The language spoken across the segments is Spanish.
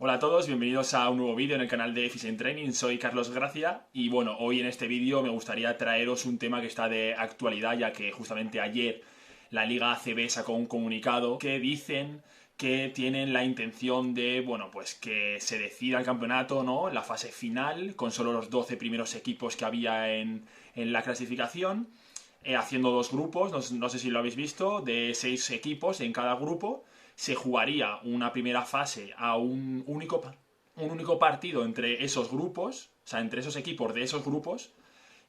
Hola a todos, bienvenidos a un nuevo vídeo en el canal de Efficient Training. Soy Carlos Gracia y bueno, hoy en este vídeo me gustaría traeros un tema que está de actualidad, ya que justamente ayer la Liga ACB sacó un comunicado que dicen que tienen la intención de, bueno, pues que se decida el campeonato, ¿no? La fase final, con solo los 12 primeros equipos que había en la clasificación, haciendo dos grupos, no sé si lo habéis visto, de 6 equipos en cada grupo. Se jugaría una primera fase a un único partido entre esos grupos, o sea, entre esos equipos de esos grupos,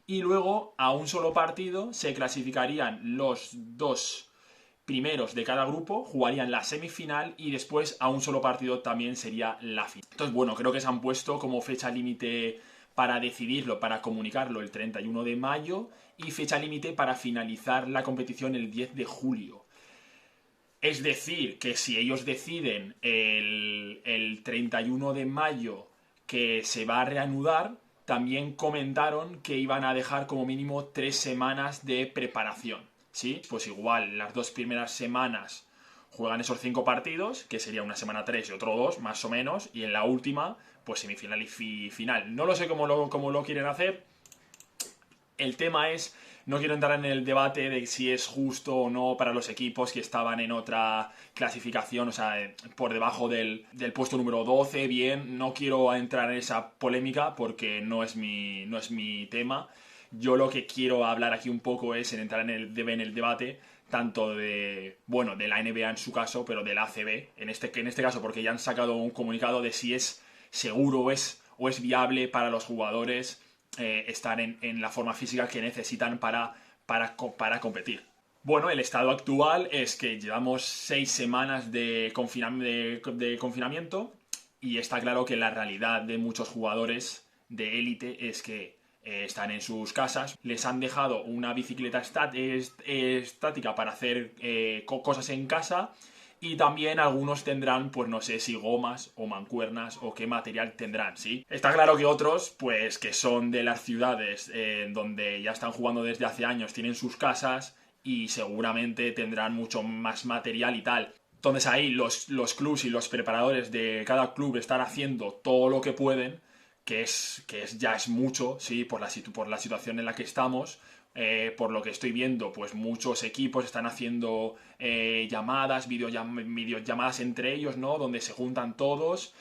y luego a un solo partido se clasificarían los dos primeros de cada grupo, jugarían la semifinal y después a un solo partido también sería la final. Entonces, bueno, creo que se han puesto como fecha límite para decidirlo, para comunicarlo el 31 de mayo y fecha límite para finalizar la competición el 10 de julio. Es decir, que si ellos deciden el 31 de mayo que se va a reanudar, también comentaron que iban a dejar como mínimo 3 semanas de preparación, ¿sí? Pues igual, las 2 primeras semanas juegan esos 5 partidos, que sería una semana 3 y otro 2, más o menos, y en la última, pues semifinal y final. No lo sé cómo lo quieren hacer. El tema es, no quiero entrar en el debate de si es justo o no para los equipos que estaban en otra clasificación, o sea, por debajo del puesto número 12, bien, no quiero entrar en esa polémica porque no es mi tema. Yo lo que quiero hablar aquí un poco es en entrar en el debate tanto de, bueno, de la NBA en su caso, pero de la ACB, en este caso porque ya han sacado un comunicado de si es seguro o es viable para los jugadores estar en la forma física que necesitan para competir. Bueno, el estado actual es que llevamos 6 semanas de confinamiento y está claro que la realidad de muchos jugadores de élite es que están en sus casas, les han dejado una bicicleta estática para hacer cosas en casa. Y también algunos tendrán, pues no sé si gomas o mancuernas o qué material tendrán, ¿sí? Está claro que otros, pues que son de las ciudades donde ya están jugando desde hace años, tienen sus casas y seguramente tendrán mucho más material y tal. Entonces ahí los clubs y los preparadores de cada club están haciendo todo lo que pueden, ya es mucho, ¿sí? Por la situación en la que estamos. Por lo que estoy viendo, pues muchos equipos están haciendo llamadas, videollamadas entre ellos, ¿no? Donde se juntan todos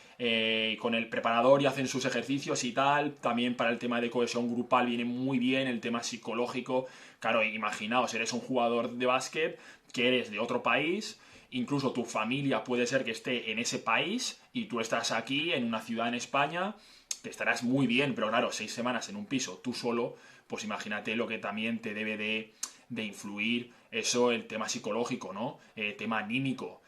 con el preparador y hacen sus ejercicios y tal. También para el tema de cohesión grupal viene muy bien el tema psicológico. Claro, imaginaos, eres un jugador de básquet que eres de otro país. Incluso tu familia puede ser que esté en ese país y tú estás aquí en una ciudad en España, te estarás muy bien, pero claro, 6 semanas en un piso, tú solo, pues imagínate lo que también te debe de influir eso, el tema psicológico, ¿no? Tema anímico,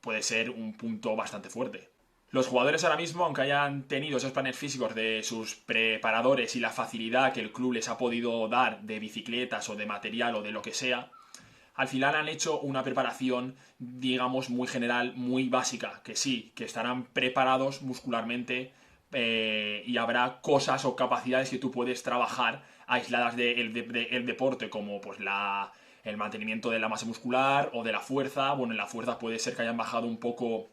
puede ser un punto bastante fuerte. Los jugadores ahora mismo, aunque hayan tenido esos planes físicos de sus preparadores y la facilidad que el club les ha podido dar de bicicletas o de material o de lo que sea, al final han hecho una preparación, digamos, muy general, muy básica, que sí, que estarán preparados muscularmente y habrá cosas o capacidades que tú puedes trabajar aisladas del deporte, como pues el mantenimiento de la masa muscular o de la fuerza. Bueno, en la fuerza puede ser que hayan bajado un poco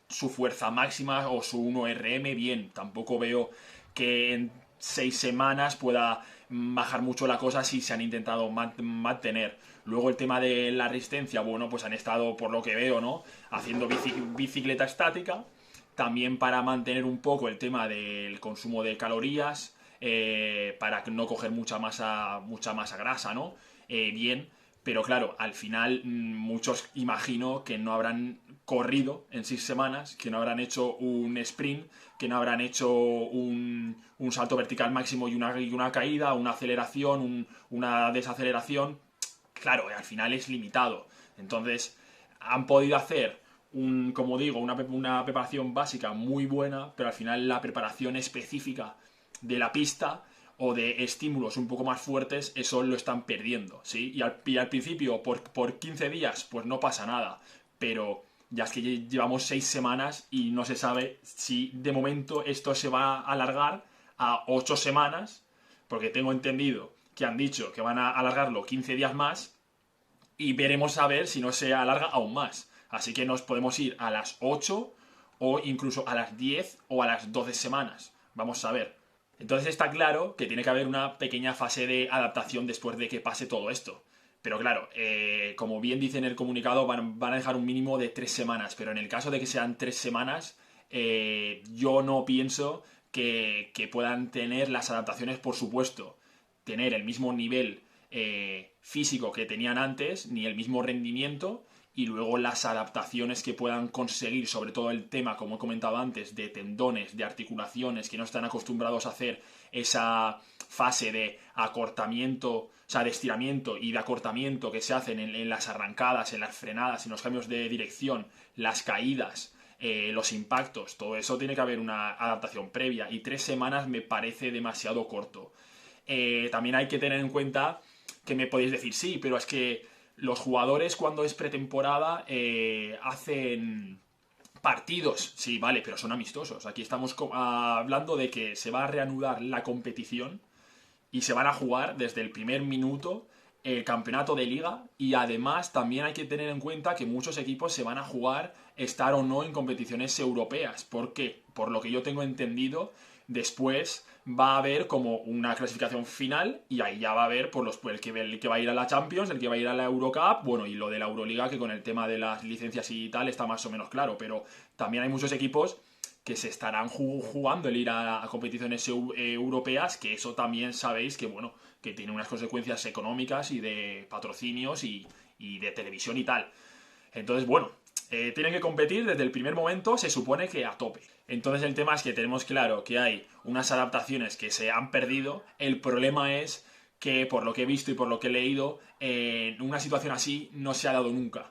su fuerza máxima o su 1RM, bien, tampoco veo que en 6 semanas pueda bajar mucho la cosa si se han intentado mantener. Luego el tema de la resistencia, bueno, pues han estado, por lo que veo, ¿no? Haciendo bicicleta estática, también para mantener un poco el tema del consumo de calorías, para no coger mucha masa grasa, ¿no? Bien, pero claro, al final muchos imagino que no habrán corrido en 6 semanas, que no habrán hecho un sprint, que no habrán hecho un salto vertical máximo y una caída, una aceleración, una desaceleración. Claro, al final es limitado. Entonces, han podido hacer como digo, una preparación básica muy buena, pero al final la preparación específica de la pista o de estímulos un poco más fuertes, eso lo están perdiendo, ¿sí? Y al principio, por 15 días, pues no pasa nada, pero ya es que llevamos 6 semanas y no se sabe si de momento esto se va a alargar a 8 semanas, porque tengo entendido que han dicho que van a alargarlo 15 días más y veremos a ver si no se alarga aún más. Así que nos podemos ir a las 8 o incluso a las 10 o a las 12 semanas. Vamos a ver. Entonces está claro que tiene que haber una pequeña fase de adaptación después de que pase todo esto. Pero claro, como bien dice en el comunicado, van a dejar un mínimo de 3 semanas. Pero en el caso de que sean 3 semanas, yo no pienso que puedan tener las adaptaciones, por supuesto, tener el mismo nivel físico que tenían antes, ni el mismo rendimiento, y luego las adaptaciones que puedan conseguir, sobre todo el tema, como he comentado antes, de tendones, de articulaciones, que no están acostumbrados a hacer esa fase de acortamiento, o sea, de estiramiento y de acortamiento que se hacen en las arrancadas, en las frenadas, en los cambios de dirección, las caídas, los impactos, todo eso tiene que haber una adaptación previa, y 3 semanas me parece demasiado corto. También hay que tener en cuenta que me podéis decir, sí, pero es que los jugadores cuando es pretemporada hacen partidos. Sí, vale, pero son amistosos. Aquí estamos hablando de que se va a reanudar la competición y se van a jugar desde el primer minuto el campeonato de liga, y además también hay que tener en cuenta que muchos equipos se van a jugar estar o no en competiciones europeas. ¿Por qué? Por lo que yo tengo entendido, después va a haber como una clasificación final y ahí ya va a haber por el que va a ir a la Champions, el que va a ir a la Eurocup, bueno, y lo de la Euroliga, que con el tema de las licencias y tal está más o menos claro, pero también hay muchos equipos que se estarán jugando el ir a competiciones europeas, que eso también sabéis que, bueno, que tiene unas consecuencias económicas y de patrocinios y de televisión y tal. Entonces, bueno, tienen que competir desde el primer momento, se supone que a tope. Entonces el tema es que tenemos claro que hay unas adaptaciones que se han perdido. El problema es que, por lo que he visto y por lo que he leído, una situación así no se ha dado nunca.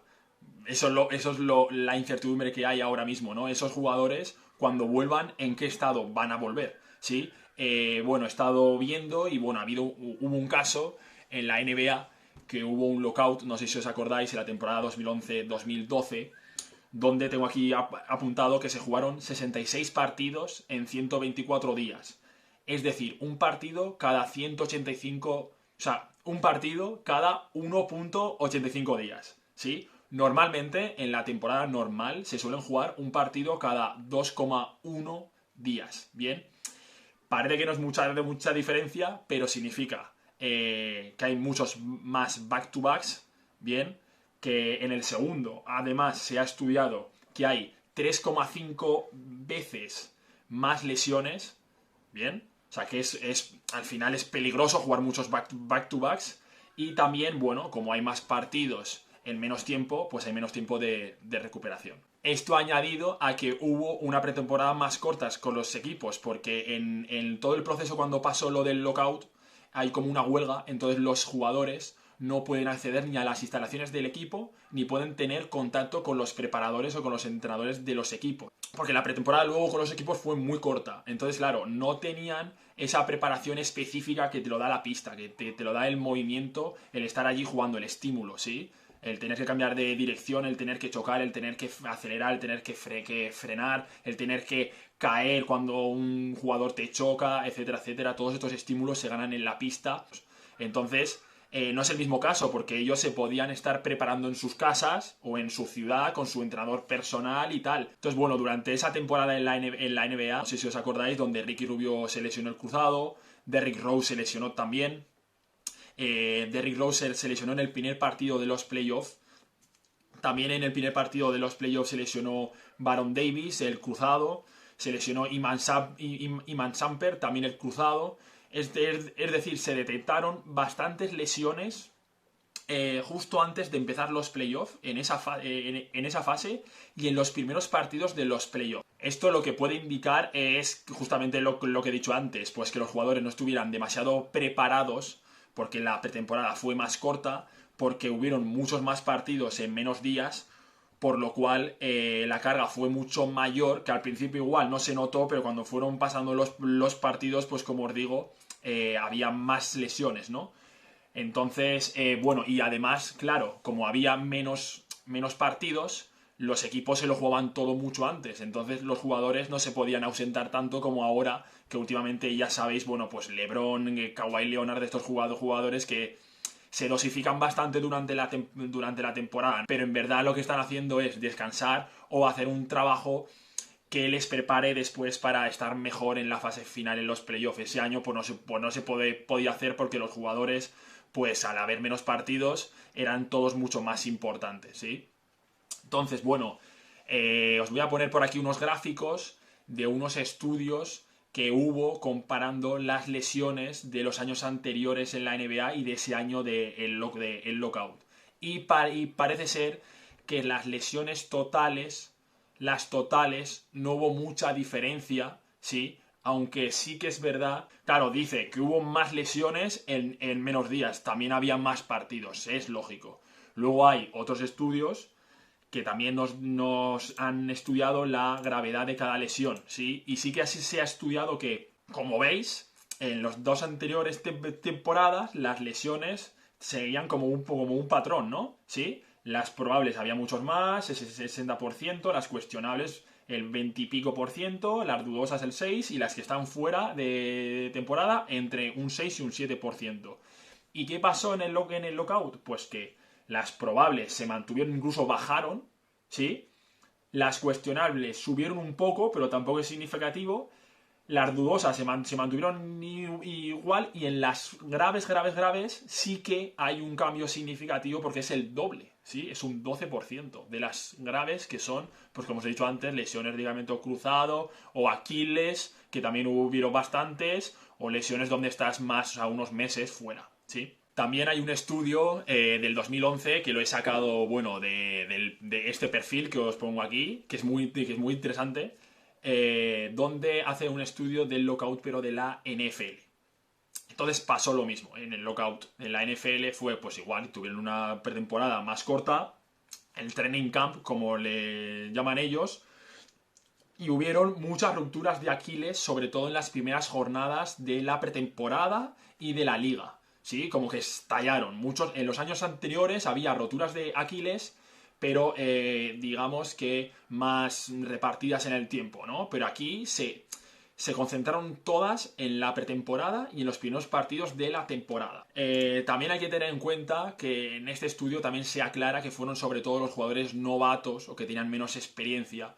Eso es la incertidumbre que hay ahora mismo, ¿no? Esos jugadores, cuando vuelvan, ¿en qué estado van a volver? ¿Sí? Bueno, he estado viendo y, bueno, hubo un caso en la NBA que hubo un lockout, no sé si os acordáis, en la temporada 2011-2012, donde tengo aquí apuntado que se jugaron 66 partidos en 124 días. Es decir, un partido cada 185... O sea, un partido cada 1.85 días, ¿sí? Normalmente, en la temporada normal, se suelen jugar un partido cada 2,1 días, ¿bien? Parece que no es mucha diferencia, pero significa que hay muchos más back-to-backs, ¿bien? Que en el segundo, además, se ha estudiado que hay 3,5 veces más lesiones, ¿bien? O sea, que al final es peligroso jugar muchos back-to-backs, y también, bueno, como hay más partidos en menos tiempo, pues hay menos tiempo de recuperación. Esto ha añadido a que hubo una pretemporada más corta con los equipos, porque en todo el proceso, cuando pasó lo del lockout, hay como una huelga, entonces los jugadores no pueden acceder ni a las instalaciones del equipo, ni pueden tener contacto con los preparadores o con los entrenadores de los equipos. Porque la pretemporada luego con los equipos fue muy corta. Entonces, claro, no tenían esa preparación específica que te lo da la pista, que te lo da el movimiento, el estar allí jugando, el estímulo, ¿sí? El tener que cambiar de dirección, el tener que chocar, el tener que acelerar, el tener que frenar, el tener que caer cuando un jugador te choca, etcétera, etcétera. Todos estos estímulos se ganan en la pista. Entonces, no es el mismo caso, porque ellos se podían estar preparando en sus casas o en su ciudad con su entrenador personal y tal. Entonces, bueno, durante esa temporada en la NBA, no sé si os acordáis, donde Ricky Rubio se lesionó el cruzado, Derrick Rose se lesionó también. Derrick Rose se lesionó en el primer partido de los playoffs. También en el primer partido de los playoffs se lesionó Baron Davis, el cruzado. Se lesionó Iman Shumpert, también el cruzado. Es decir, se detectaron bastantes lesiones justo antes de empezar los playoffs, en esa fase y en los primeros partidos de los playoffs. Esto lo que puede indicar es justamente lo que he dicho antes, pues que los jugadores no estuvieran demasiado preparados, porque la pretemporada fue más corta, porque hubieron muchos más partidos en menos días, por lo cual la carga fue mucho mayor, que al principio igual no se notó, pero cuando fueron pasando los partidos, pues como os digo, había más lesiones, ¿no? Entonces, bueno, y además, claro, como había menos partidos, los equipos se lo jugaban todo mucho antes, entonces los jugadores no se podían ausentar tanto como ahora, que últimamente ya sabéis, bueno, pues LeBron, Kawhi Leonard, de estos jugadores que se dosifican bastante durante la temporada, pero en verdad lo que están haciendo es descansar o hacer un trabajo que les prepare después para estar mejor en la fase final en los playoffs. Ese año pues no se podía hacer porque los jugadores, pues al haber menos partidos, eran todos mucho más importantes, ¿sí? Entonces, bueno, os voy a poner por aquí unos gráficos de unos estudios que hubo comparando las lesiones de los años anteriores en la NBA y de ese año el lockout. Y parece ser que las lesiones totales, no hubo mucha diferencia, ¿sí? Aunque sí que es verdad, claro, dice que hubo más lesiones en menos días, también había más partidos, es lógico. Luego hay otros estudios que también nos han estudiado la gravedad de cada lesión, ¿sí? Y sí que así se ha estudiado que, como veis, en los dos anteriores temporadas, las lesiones seguían como un patrón, ¿no? ¿Sí? Las probables había muchos más, ese 60%, las cuestionables el 20 y pico por ciento, las dudosas el 6% y las que están fuera de temporada entre un 6 y un 7%. ¿Y qué pasó en el lockout? Pues que las probables se mantuvieron, incluso bajaron, ¿sí? Las cuestionables subieron un poco, pero tampoco es significativo. Las dudosas se mantuvieron igual y en las graves sí que hay un cambio significativo porque es el doble, ¿sí? Es un 12% de las graves que son, pues como os he dicho antes, lesiones de ligamento cruzado o Aquiles, que también hubieron bastantes, o lesiones donde estás más a unos meses fuera, ¿sí? También hay un estudio del 2011 que lo he sacado, bueno, de este perfil que os pongo aquí, que es muy interesante, donde hace un estudio del lockout pero de la NFL. Entonces pasó lo mismo, en el lockout en la NFL fue pues igual, tuvieron una pretemporada más corta, el training camp como le llaman ellos, y hubieron muchas rupturas de Aquiles, sobre todo en las primeras jornadas de la pretemporada y de la liga. ¿Sí? Como que estallaron. Muchos, en los años anteriores había roturas de Aquiles, pero digamos que más repartidas en el tiempo, ¿no? Pero aquí se concentraron todas en la pretemporada y en los primeros partidos de la temporada. También hay que tener en cuenta que en este estudio también se aclara que fueron sobre todo los jugadores novatos o que tenían menos experiencia,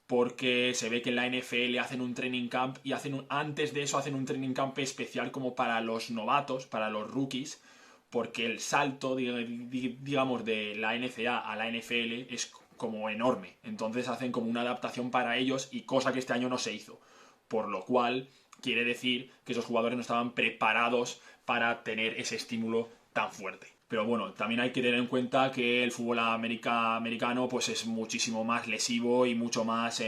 porque se ve que en la NFL hacen un training camp y antes de eso hacen un training camp especial como para los novatos, para los rookies, porque el salto, digamos, de la NCAA a la NFL es como enorme. Entonces hacen como una adaptación para ellos y cosa que este año no se hizo. Por lo cual quiere decir que esos jugadores no estaban preparados para tener ese estímulo tan fuerte. Pero bueno, también hay que tener en cuenta que el fútbol americano pues es muchísimo más lesivo y mucho más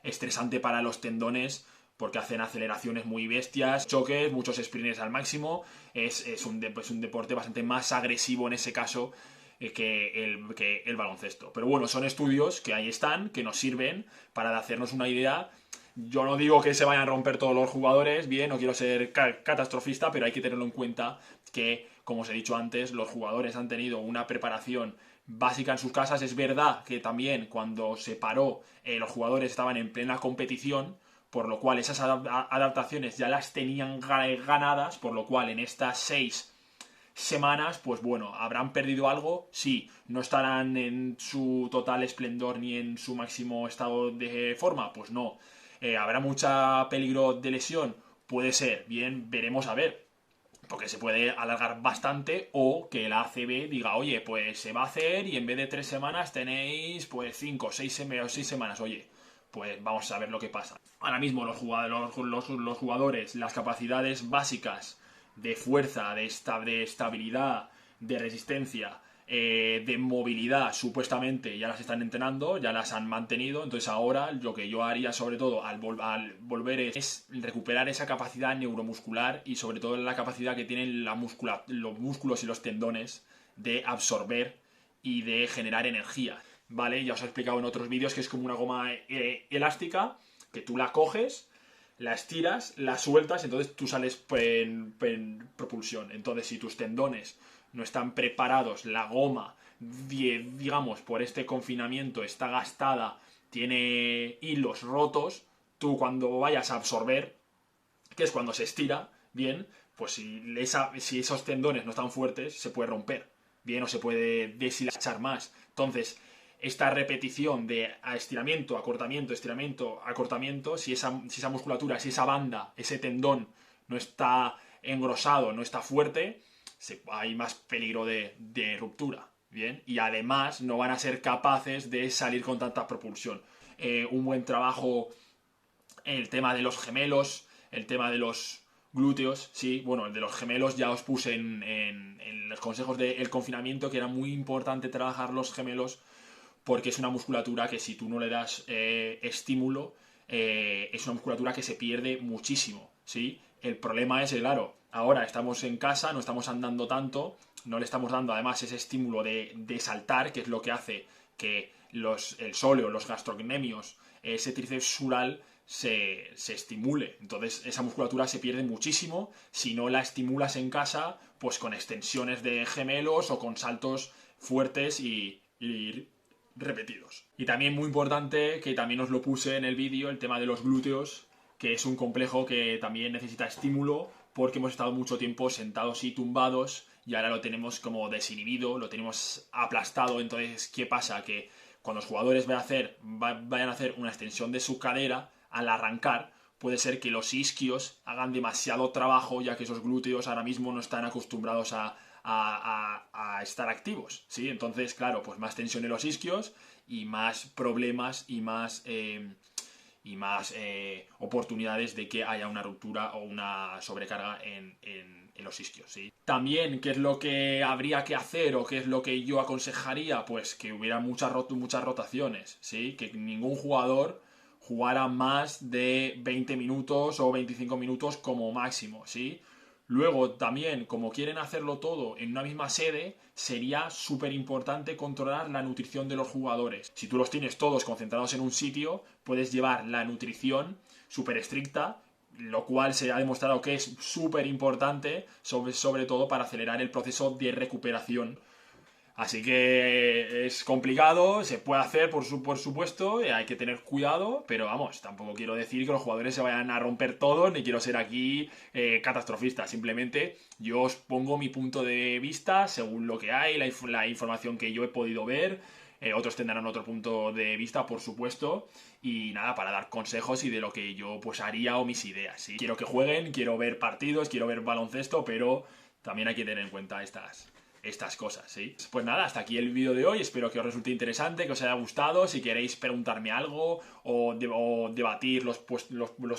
estresante para los tendones, porque hacen aceleraciones muy bestias, choques, muchos sprints al máximo. Es un deporte bastante más agresivo en ese caso que el baloncesto. Pero bueno, son estudios que ahí están, que nos sirven para hacernos una idea. Yo no digo que se vayan a romper todos los jugadores, bien, no quiero ser catastrofista, pero hay que tenerlo en cuenta que, como os he dicho antes, los jugadores han tenido una preparación básica en sus casas. Es verdad que también cuando se paró los jugadores estaban en plena competición, por lo cual esas adaptaciones ya las tenían ganadas, por lo cual en estas 6 semanas, pues bueno, ¿habrán perdido algo? Sí. ¿No estarán en su total esplendor ni en su máximo estado de forma? Pues no. ¿Habrá mucha peligro de lesión? Puede ser. Bien, veremos a ver. Porque se puede alargar bastante, o que la ACB diga, oye, pues se va a hacer y en vez de 3 semanas tenéis pues 5 o 6 semanas. Oye, pues vamos a ver lo que pasa. Ahora mismo los jugadores, las capacidades básicas de fuerza, de estabilidad, de resistencia, de movilidad, supuestamente ya las están entrenando, ya las han mantenido. Entonces ahora lo que yo haría sobre todo al volver es recuperar esa capacidad neuromuscular y sobre todo la capacidad que tienen los músculos y los tendones de absorber y de generar energía. ¿Vale? Ya os he explicado en otros vídeos que es como una goma elástica, que tú la coges, la estiras, la sueltas, entonces tú sales en propulsión. Entonces, si tus tendones no están preparados, la goma, digamos, por este confinamiento está gastada, tiene hilos rotos, tú cuando vayas a absorber, que es cuando se estira, bien, pues si esos tendones no están fuertes, se puede romper, bien, o se puede deshilachar más. Entonces, esta repetición de estiramiento, acortamiento, estiramiento, acortamiento, si esa musculatura, si esa banda, ese tendón no está engrosado, no está fuerte, hay más peligro de ruptura, ¿bien? Y además no van a ser capaces de salir con tanta propulsión. Un buen trabajo en el tema de los gemelos, el tema de los glúteos, sí, bueno, el de los gemelos ya os puse en los consejos del confinamiento que era muy importante trabajar los gemelos porque es una musculatura que si tú no le das estímulo, es una musculatura que se pierde muchísimo, ¿sí? El problema es, claro, ahora estamos en casa, no estamos andando tanto, no le estamos dando además ese estímulo de saltar, que es lo que hace que el sóleo, los gastrocnemios, ese tríceps sural se estimule. Entonces esa musculatura se pierde muchísimo si no la estimulas en casa, pues con extensiones de gemelos o con saltos fuertes y repetidos. Y también muy importante, que también os lo puse en el vídeo, el tema de los glúteos, que es un complejo que también necesita estímulo porque hemos estado mucho tiempo sentados y tumbados y ahora lo tenemos como desinhibido, lo tenemos aplastado. Entonces, ¿qué pasa? Que cuando los jugadores vayan a hacer una extensión de su cadera, al arrancar, puede ser que los isquios hagan demasiado trabajo, ya que esos glúteos ahora mismo no están acostumbrados a estar activos, ¿sí? Entonces, claro, pues más tensión en los isquios y más problemas y más oportunidades de que haya una ruptura o una sobrecarga en los isquios, ¿sí? También, ¿qué es lo que habría que hacer o qué es lo que yo aconsejaría? Pues que hubiera muchas rotaciones, ¿sí? Que ningún jugador jugara más de 20 minutos o 25 minutos como máximo, ¿sí? Luego, también, como quieren hacerlo todo en una misma sede, sería súper importante controlar la nutrición de los jugadores. Si tú los tienes todos concentrados en un sitio, puedes llevar la nutrición súper estricta, lo cual se ha demostrado que es súper importante, sobre todo para acelerar el proceso de recuperación. Así que es complicado, se puede hacer por supuesto, hay que tener cuidado, pero vamos, tampoco quiero decir que los jugadores se vayan a romper todos, ni quiero ser aquí catastrofista, simplemente yo os pongo mi punto de vista según lo que hay, la información que yo he podido ver, otros tendrán otro punto de vista, por supuesto, y nada, para dar consejos y de lo que yo pues haría o mis ideas, ¿sí? Quiero que jueguen, quiero ver partidos, quiero ver baloncesto, pero también hay que tener en cuenta estas cosas, ¿sí? Pues nada, hasta aquí el vídeo de hoy, espero que os resulte interesante, que os haya gustado, si queréis preguntarme algo o debatir los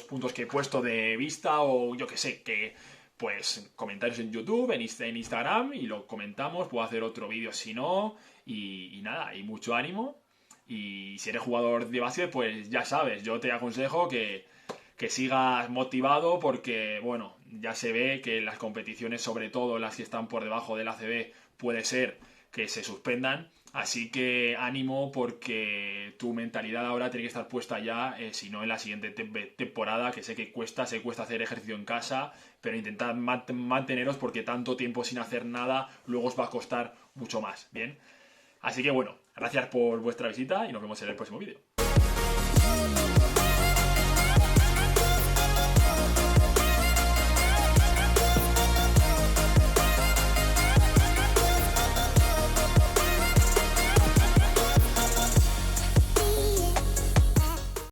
puntos que he puesto de vista o yo que sé, que pues comentarios en YouTube, en Instagram y lo comentamos, puedo hacer otro vídeo si no y nada, y mucho ánimo y si eres jugador de básquet pues ya sabes, yo te aconsejo que sigas motivado porque, bueno, ya se ve que las competiciones, sobre todo las que están por debajo del ACB, puede ser que se suspendan. Así que ánimo porque tu mentalidad ahora tiene que estar puesta ya, si no en la siguiente temporada, que sé que cuesta hacer ejercicio en casa, pero intentad manteneros porque tanto tiempo sin hacer nada luego os va a costar mucho más, ¿bien? Así que bueno, gracias por vuestra visita y nos vemos en el próximo vídeo.